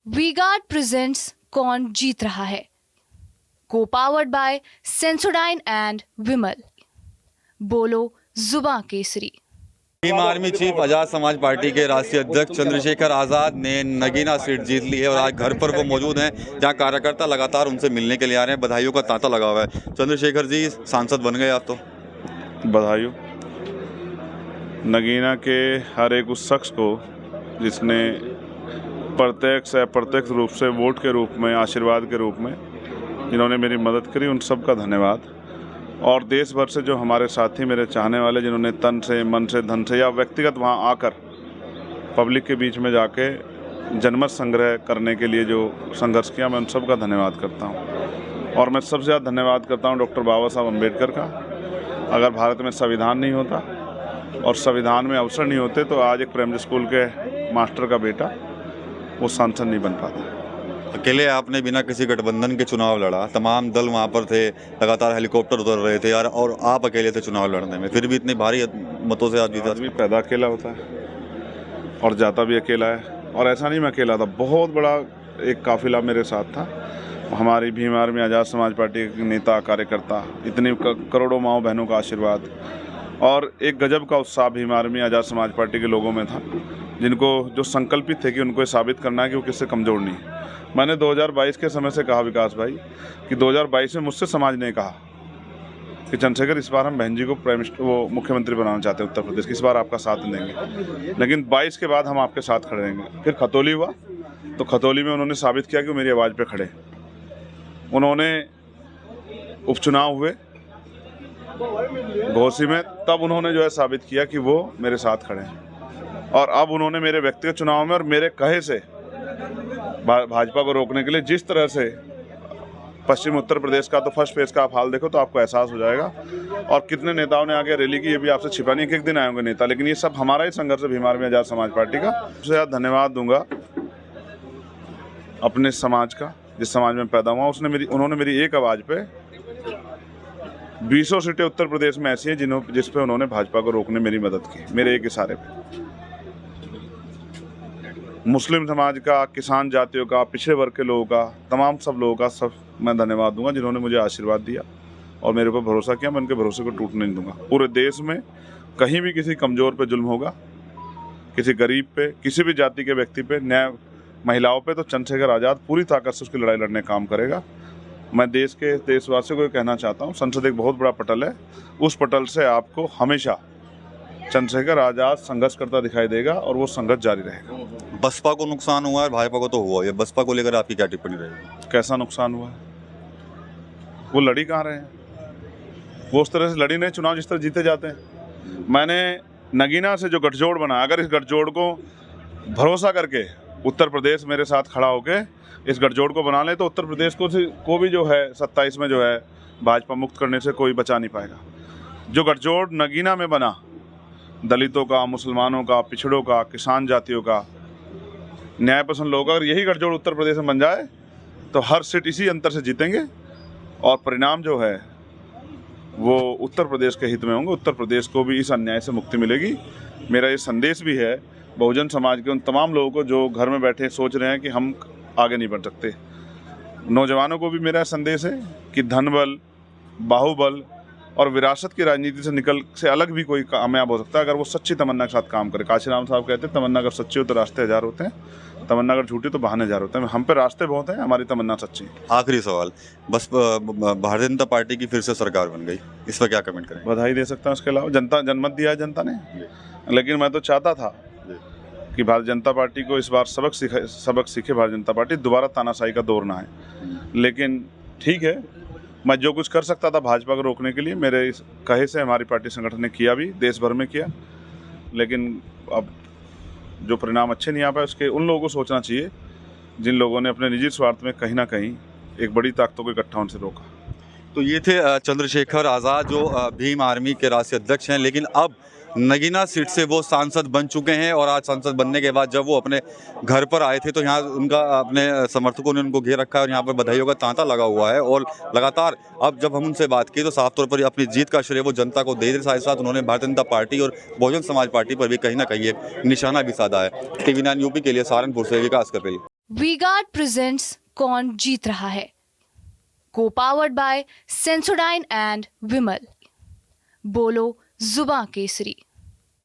V-Guard presents कौन जीत रहा है, को पावर्ड बाय सेंसोडाइन एंड विमल। बोलो जुबां Kesari. Bhim army chief Azad Samaj party के राष्ट्रीय अध्यक्ष चंद्रशेखर आजाद ने नगीना सीट जीत ली है और आज घर पर वो मौजूद हैं, जहां कार्यकर्ता लगातार उनसे मिलने के लिए आ रहे हैं। बधाइयों का तांता लगा हुआ है। चंद्रशेखर जी सांसद बन गए आप तो बधाइयों। नगीना के हर एक उस शख्स को जिसने प्रत्यक्ष अप्रत्यक्ष रूप से वोट के रूप में, आशीर्वाद के रूप में जिन्होंने मेरी मदद करी, उन सब का धन्यवाद। और देश भर से जो हमारे साथी, मेरे चाहने वाले, जिन्होंने तन से, मन से, धन से या व्यक्तिगत वहाँ आकर पब्लिक के बीच में जाके जनमत संग्रह करने के लिए जो संघर्ष किया, मैं उन सब का धन्यवाद करता हूँ। और मैं सबसे ज़्यादा धन्यवाद करता हूँ डॉक्टर बाबा साहब अम्बेडकर का। अगर भारत में संविधान नहीं होता और संविधान में अवसर नहीं होते तो आज एक प्राइमरी स्कूल के मास्टर का बेटा वो सांसद नहीं बन पाता। अकेले आपने बिना किसी गठबंधन के चुनाव लड़ा, तमाम दल वहाँ पर थे, लगातार हेलीकॉप्टर उतर रहे थे यार, और आप अकेले थे चुनाव लड़ने में, फिर भी इतने भारी मतों से आप जीता। आदमी पैदा अकेला होता है और जाता भी अकेला है। और ऐसा नहीं मैं अकेला था, बहुत बड़ा एक काफिला मेरे साथ था। हमारी भीम आर्मी आज़ाद समाज पार्टी के नेता, कार्यकर्ता, इतनी करोड़ों माओ बहनों का आशीर्वाद और एक गजब का उत्साह भीम आर्मी आज़ाद समाज पार्टी के लोगों में था, जिनको जो संकल्पित थे कि उनको ये साबित करना है कि वो किससे कमज़ोर नहीं है। मैंने 2022 के समय से कहा विकास भाई कि 2022 में मुझसे समाज ने कहा कि चंद्रशेखर इस बार हम बहन जी को वो मुख्यमंत्री बनाना चाहते हैं उत्तर प्रदेश की, इस बार आपका साथ देंगे, लेकिन 22 के बाद हम आपके साथ खड़े रहेंगे। फिर खतौली हुआ तो खतौली में उन्होंने साबित किया कि वो मेरी आवाज़ पे खड़े। उन्होंने उपचुनाव हुए घोसी में, तब उन्होंने जो है साबित किया कि वो मेरे साथ खड़े हैं। और अब उन्होंने मेरे व्यक्तिगत चुनाव में और मेरे कहे से भाजपा को रोकने के लिए जिस तरह से पश्चिम उत्तर प्रदेश का तो फर्स्ट फेज का आप हाल देखो तो आपको एहसास हो जाएगा। और कितने नेताओं ने आगे रैली की, ये भी आपसे छिपा नहीं कि एक दिन आए होंगे नेता, लेकिन ये सब हमारा ही संघर्ष है भीम आर्मी आज़ाद समाज पार्टी का। सबसे ज़्यादा धन्यवाद दूंगा अपने समाज का, जिस समाज में पैदा हुआ उन्होंने मेरी एक आवाज़ पे 20 सीटें उत्तर प्रदेश में ऐसी हैं जिस पे उन्होंने भाजपा को रोकने मेरी मदद की, मेरे एक इशारे पे। मुस्लिम समाज का, किसान जातियों का, पिछड़े वर्ग के लोगों का, तमाम सब लोगों का सब मैं धन्यवाद दूंगा जिन्होंने मुझे आशीर्वाद दिया और मेरे ऊपर भरोसा किया। मैं उनके भरोसे को टूटने नहीं दूंगा। पूरे देश में कहीं भी किसी कमज़ोर पे जुल्म होगा, किसी गरीब पे, किसी भी जाति के व्यक्ति पे, न्याय महिलाओं पे, तो चंद्रशेखर आज़ाद पूरी ताकत से उसकी लड़ाई लड़ने काम करेगा। मैं देशवासियों को कहना चाहता हूँ, संसद एक बहुत बड़ा पटल है, उस पटल से आपको हमेशा चंद्रशेखर आज़ाद संघर्ष करता दिखाई देगा और वो संघर्ष जारी रहेगा। बसपा को नुकसान हुआ है, भाजपा को तो हुआ है। बसपा को लेकर आपकी क्या टिप्पणी रहेगी? कैसा नुकसान हुआ है? वो लड़ी कहाँ रहे हैं? वो उस तरह से लड़ी नहीं चुनाव जिस तरह जीते जाते हैं। मैंने नगीना से जो गठजोड़ बना, अगर इस गठजोड़ को भरोसा करके उत्तर प्रदेश मेरे साथ खड़ा होके इस गठजोड़ को बना ले तो उत्तर प्रदेश को भी जो है 27 में जो है भाजपा मुक्त करने से कोई बचा नहीं पाएगा। जो गठजोड़ नगीना में बना, दलितों का, मुसलमानों का, पिछड़ों का, किसान जातियों का, न्याय पसंद लोगों का, अगर यही गठजोड़ उत्तर प्रदेश में बन जाए तो हर सीट इसी अंतर से जीतेंगे और परिणाम जो है वो उत्तर प्रदेश के हित में होंगे। उत्तर प्रदेश को भी इस अन्याय से मुक्ति मिलेगी। मेरा ये संदेश भी है बहुजन समाज के उन तमाम लोगों को जो घर में बैठे सोच रहे हैं कि हम आगे नहीं बढ़ सकते। नौजवानों को भी मेरा संदेश है कि धनबल, बाहुबल और विरासत की राजनीति से अलग भी कोई कामयाब हो सकता है अगर वो सच्ची तमन्ना के साथ काम करे। काशीराम साहब कहते हैं, तमन्ना अगर सच्ची हो तो रास्ते हजार होते हैं, तमन्ना अगर झूठी तो बहाने हजार होते हैं। हम पे रास्ते बहुत हैं, हमारी तमन्ना सच्ची है। आखिरी सवाल, बस भारतीय जनता पार्टी की फिर से सरकार बन गई, इस पर क्या कमेंट करें? बधाई दे सकता हूँ। उसके अलावा जनमत दिया है जनता ने, लेकिन मैं तो चाहता था कि भारतीय जनता पार्टी को इस बार सबक सीखे भारतीय जनता पार्टी, दोबारा तानाशाही का दौर ना है। लेकिन ठीक है, मैं जो कुछ कर सकता था भाजपा को रोकने के लिए मेरे इस कहे से हमारी पार्टी संगठन ने किया भी, देश भर में किया। लेकिन अब जो परिणाम अच्छे नहीं आ पाए उसके उन लोगों को सोचना चाहिए जिन लोगों ने अपने निजी स्वार्थ में कहीं ना कहीं एक बड़ी ताकतों को इकट्ठा होने से रोका। तो ये थे चंद्रशेखर आज़ाद जो भीम आर्मी के राष्ट्रीय अध्यक्ष हैं, लेकिन अब नगीना सीट से वो सांसद बन चुके हैं। और आज सांसद बनने के बाद जब वो अपने घर पर आए थे तो यहाँ उनका अपने समर्थकों ने उनको घेर रखा है और यहाँ पर बधाइयों का तांता लगा हुआ है। और लगातार अब जब हम उनसे बात की तो साफ तौर पर अपनी जीत का श्रेय वो जनता को दे दे। साथ साथ उन्होंने भारतीय जनता पार्टी और बहुजन समाज पार्टी पर भी कहीं ना कहीं एक निशाना भी साधा है। TV9 यूपी के लिए सहारनपुर से विकास कपेल। वी गार्ड प्रेजेंट्स कौन जीत रहा है, को पावर्ड बाय सेंसोडाइन एंड विमल। बोलो जुबां केसरी।